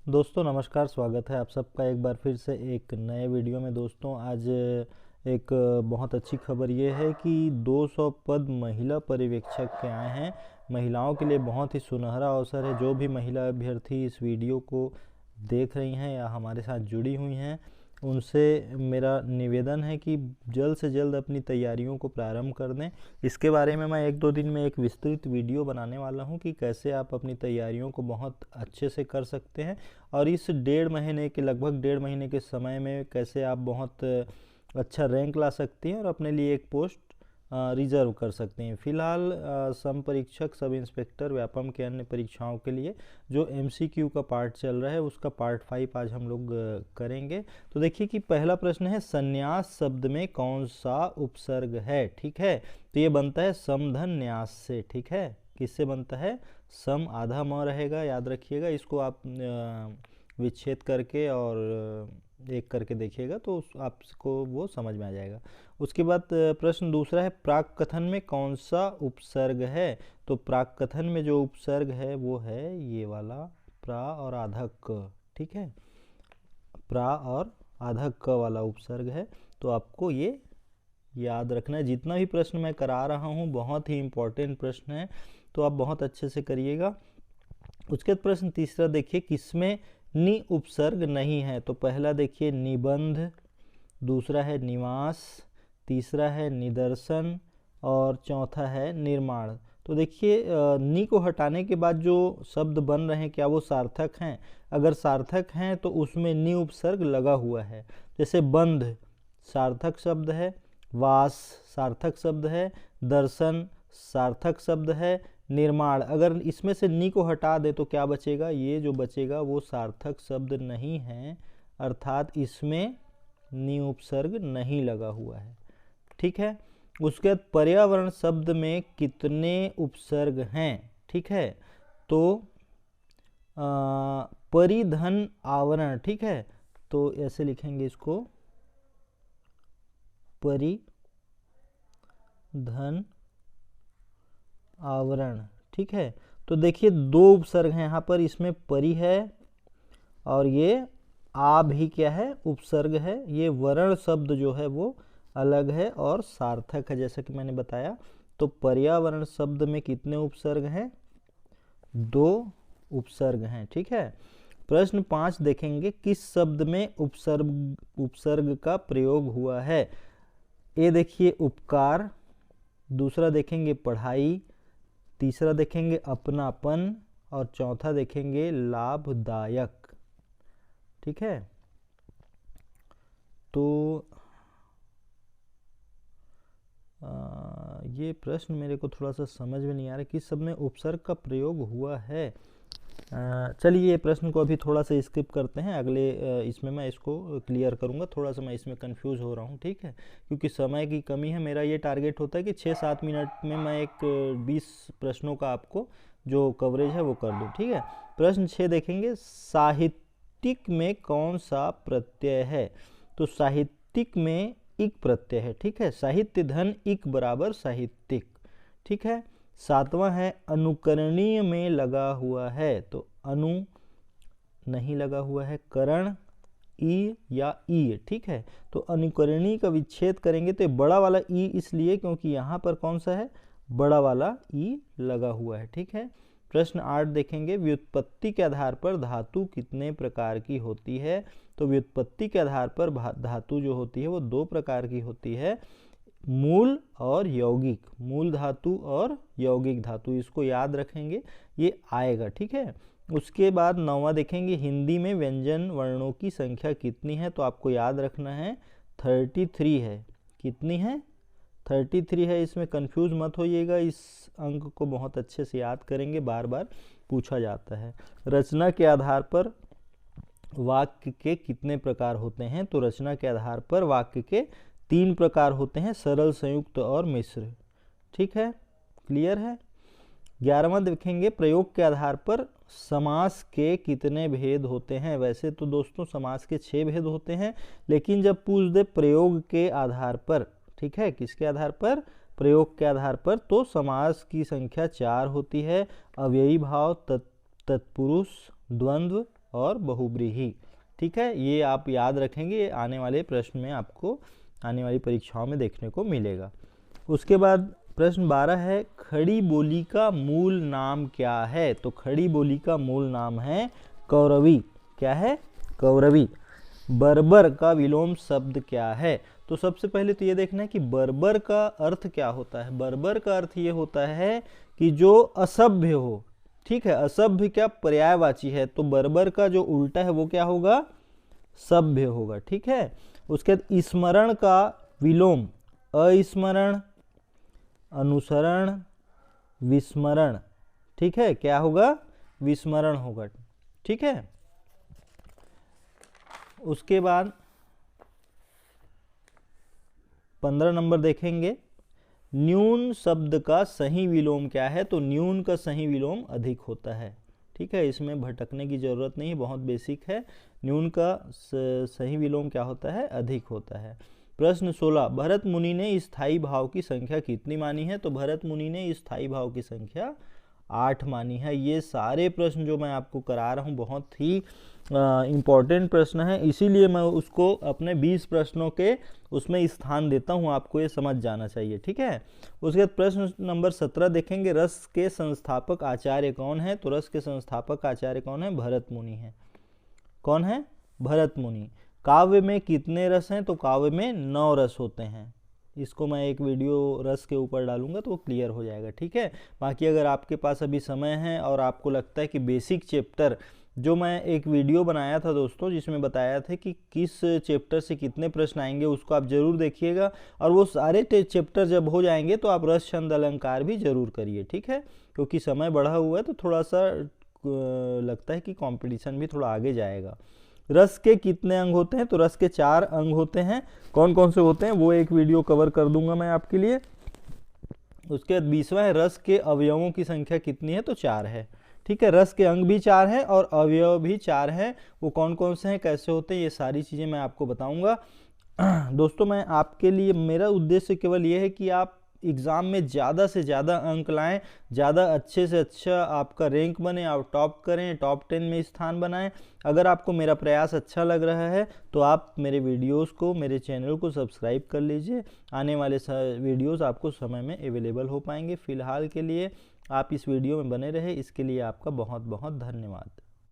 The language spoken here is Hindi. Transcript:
दोस्तों नमस्कार, स्वागत है आप सबका एक बार फिर से एक नए वीडियो में। दोस्तों आज एक बहुत अच्छी खबर ये है कि 200 पद महिला पर्यवेक्षक के आए हैं। महिलाओं के लिए बहुत ही सुनहरा अवसर है। जो भी महिला अभ्यर्थी इस वीडियो को देख रही हैं या हमारे साथ जुड़ी हुई हैं, उनसे मेरा निवेदन है कि जल्द से जल्द अपनी तैयारियों को प्रारंभ कर दें। इसके बारे में मैं 1-2 दिन में एक विस्तृत वीडियो बनाने वाला हूं कि कैसे आप अपनी तैयारियों को बहुत अच्छे से कर सकते हैं और इस लगभग 1.5 महीने के समय में कैसे आप बहुत अच्छा रैंक ला सकते हैं और अपने लिए एक पोस्ट रिजर्व कर सकते हैं। फिलहाल सम परीक्षक, सब इंस्पेक्टर, व्यापम के अन्य परीक्षाओं के लिए जो MCQ का पार्ट चल रहा है उसका पार्ट 5 आज हम लोग करेंगे। तो देखिए कि पहला प्रश्न है, संन्यास शब्द में कौन सा उपसर्ग है। ठीक है, तो ये बनता है समधन न्यास से। ठीक है, किससे बनता है? सम आधा म रहेगा, याद रखिएगा। इसको आप विच्छेद करके और एक करके देखिएगा तो आपको वो समझ में आ जाएगा। उसके बाद प्रश्न दूसरा है, प्राक कथन में कौन सा उपसर्ग है। तो प्राक कथन में जो उपसर्ग है वो है ये वाला, प्रा और आधा क। ठीक है, प्रा और आधा क वाला उपसर्ग है। तो आपको ये याद रखना है। जितना भी प्रश्न मैं करा रहा हूँ बहुत ही इम्पोर्टेंट प्रश्न है, तो आप बहुत अच्छे से करिएगा। उसके बाद प्रश्न तीसरा देखिए, किसमें नि उपसर्ग नहीं है। तो पहला देखिए निबंध, दूसरा है निवास, तीसरा है निदर्शन और चौथा है निर्माण। तो देखिए नि को हटाने के बाद जो शब्द बन रहे हैं क्या वो सार्थक हैं? अगर सार्थक हैं तो उसमें नि उपसर्ग लगा हुआ है। जैसे बंध सार्थक शब्द है, वास सार्थक शब्द है, दर्शन सार्थक शब्द है, निर्माण। अगर इसमें से नि को हटा दे तो क्या बचेगा? ये जो बचेगा वो सार्थक शब्द नहीं है, अर्थात इसमें नि उपसर्ग नहीं लगा हुआ है। ठीक है, उसके बाद पर्यावरण शब्द में कितने उपसर्ग हैं? ठीक है, तो परिधन आवरण। ठीक है, तो ऐसे लिखेंगे इसको, परिधन आवरण। ठीक है, तो देखिए 2 उपसर्ग हैं यहाँ पर, इसमें परि है और ये आ भी क्या है? उपसर्ग है। ये वर्ण शब्द जो है वो अलग है और सार्थक है, जैसा कि मैंने बताया। तो पर्यावरण शब्द में कितने उपसर्ग हैं? 2 उपसर्ग हैं। ठीक है, प्रश्न 5 देखेंगे, किस शब्द में उपसर्ग का प्रयोग हुआ है। ये देखिए उपकार, दूसरा देखेंगे पढ़ाई, तीसरा देखेंगे अपनापन और चौथा देखेंगे लाभदायक। ठीक है, तो ये प्रश्न मेरे को थोड़ा सा समझ में नहीं आ रहा किस शब्द में उपसर्ग का प्रयोग हुआ है। चलिए ये प्रश्न को अभी थोड़ा सा स्किप करते हैं, अगले इसमें मैं इसको क्लियर करूंगा। थोड़ा सा मैं इसमें कंफ्यूज हो रहा हूँ। ठीक है, क्योंकि समय की कमी है। मेरा ये टारगेट होता है कि 6-7 मिनट में मैं एक 20 प्रश्नों का आपको जो कवरेज है वो कर दूँ। ठीक है, प्रश्न 6 देखेंगे, साहित्यिक में कौन सा प्रत्यय है। तो साहित्यिक में इक प्रत्यय है। ठीक है, साहित्य धन इक बराबर साहित्यिक। ठीक है, 7वां है, अनुकरणीय में लगा हुआ है। तो अनु नहीं लगा हुआ है, करण ई या ई। ठीक है, तो अनुकरणीय का विच्छेद करेंगे तो बड़ा वाला ई इसलिए क्योंकि यहाँ पर कौन सा है? बड़ा वाला ई लगा हुआ है। ठीक है, प्रश्न 8 देखेंगे, व्युत्पत्ति के आधार पर धातु कितने प्रकार की होती है। तो व्युत्पत्ति के आधार पर धातु जो होती है वो 2 प्रकार की होती है, मूल और यौगिक। मूल धातु और यौगिक धातु, इसको याद रखेंगे, ये आएगा। ठीक है, उसके बाद 9वां देखेंगे, हिंदी में व्यंजन वर्णों की संख्या कितनी है। तो आपको याद रखना है 33 है। कितनी है? 33 है। इसमें कंफ्यूज मत होइएगा, इस अंक को बहुत अच्छे से याद करेंगे, बार बार पूछा जाता है। रचना के आधार पर वाक्य के कितने प्रकार होते हैं। तो रचना के आधार पर वाक्य के 3 प्रकार होते हैं, सरल, संयुक्त और मिश्र। ठीक है, क्लियर है। 11वां देखेंगे, प्रयोग के आधार पर समास के कितने भेद होते हैं। वैसे तो दोस्तों समास के 6 भेद होते हैं, लेकिन जब पूछ दे प्रयोग के आधार पर, ठीक है, किसके आधार पर? प्रयोग के आधार पर, तो समास की संख्या 4 होती है। अव्ययी भाव, तत्पुरुष, द्वंद्व और बहुव्रीहि। ठीक है, ये आप याद रखेंगे, आने वाले प्रश्न में आपको आने वाली परीक्षाओं में देखने को मिलेगा। उसके बाद प्रश्न 12 है, खड़ी बोली का मूल नाम क्या है? तो खड़ी बोली का मूल नाम है कौरवी। क्या है? कौरवी। बर्बर का विलोम शब्द क्या है? तो सबसे पहले तो ये देखना है कि बर्बर का अर्थ क्या होता है। बर्बर का अर्थ ये होता है कि जो असभ्य हो। ठीक है, असभ्य क्या पर्यायवाची है, तो बर्बर का जो उल्टा है वो क्या होगा? सभ्य होगा। ठीक है, उसके बाद स्मरण का विलोम अस्मरण, अनुसरण, विस्मरण। ठीक है, क्या होगा? विस्मरण होगा। ठीक है, उसके बाद 15 नंबर देखेंगे, न्यून शब्द का सही विलोम क्या है? तो न्यून का सही विलोम अधिक होता है। ठीक है, इसमें भटकने की जरूरत नहीं, बहुत बेसिक है। न्यून का सही विलोम क्या होता है? अधिक होता है। प्रश्न 16, भरत मुनि ने स्थायी भाव की संख्या कितनी मानी है? तो भरत मुनि ने स्थायी भाव की संख्या 8 मानी है। ये सारे प्रश्न जो मैं आपको करा रहा हूँ बहुत ही इम्पॉर्टेंट प्रश्न है, इसीलिए मैं उसको अपने 20 प्रश्नों के उसमें स्थान देता हूँ, आपको ये समझ जाना चाहिए। ठीक है, उसके बाद प्रश्न नंबर 17 देखेंगे, रस के संस्थापक आचार्य कौन है? तो रस के संस्थापक आचार्य कौन है? भरत मुनि है। कौन है? भरत मुनि। काव्य में कितने रस हैं? तो काव्य में 9 रस होते हैं। इसको मैं एक वीडियो रस के ऊपर डालूंगा तो वो क्लियर हो जाएगा। ठीक है, बाकी अगर आपके पास अभी समय है और आपको लगता है कि बेसिक चैप्टर जो मैं एक वीडियो बनाया था दोस्तों, जिसमें बताया था कि किस चैप्टर से कितने प्रश्न आएंगे, उसको आप जरूर देखिएगा। और वो सारे चैप्टर जब हो जाएंगे तो आप रस छंद अलंकार भी जरूर करिए। ठीक है, क्योंकि समय बढ़ा हुआ है तो थोड़ा सा लगता है कि कंपटीशन भी थोड़ा आगे जाएगा। रस के कितने अंग होते हैं? तो रस के 4 अंग होते हैं। कौन कौन से होते हैं वो एक वीडियो कवर कर दूंगा मैं आपके लिए। उसके बाद 20वां है, रस के अवयवों की संख्या कितनी है? तो 4 है। ठीक है, रस के अंग भी 4 हैं और अवयव भी 4 हैं। वो कौन कौन से हैं, कैसे होते हैं, ये सारी चीज़ें मैं आपको बताऊंगा। दोस्तों, मैं आपके लिए, मेरा उद्देश्य केवल ये है कि आप एग्ज़ाम में ज़्यादा से ज़्यादा अंक लाएं, ज़्यादा अच्छे से अच्छा आपका रैंक बने, आप टॉप करें, टॉप 10 में स्थान बनाएं। अगर आपको मेरा प्रयास अच्छा लग रहा है तो आप मेरे वीडियोस को, मेरे चैनल को सब्सक्राइब कर लीजिए। आने वाले वीडियोस आपको समय में अवेलेबल हो पाएंगे। फ़िलहाल के लिए आप इस वीडियो में बने रहे, इसके लिए आपका बहुत बहुत धन्यवाद।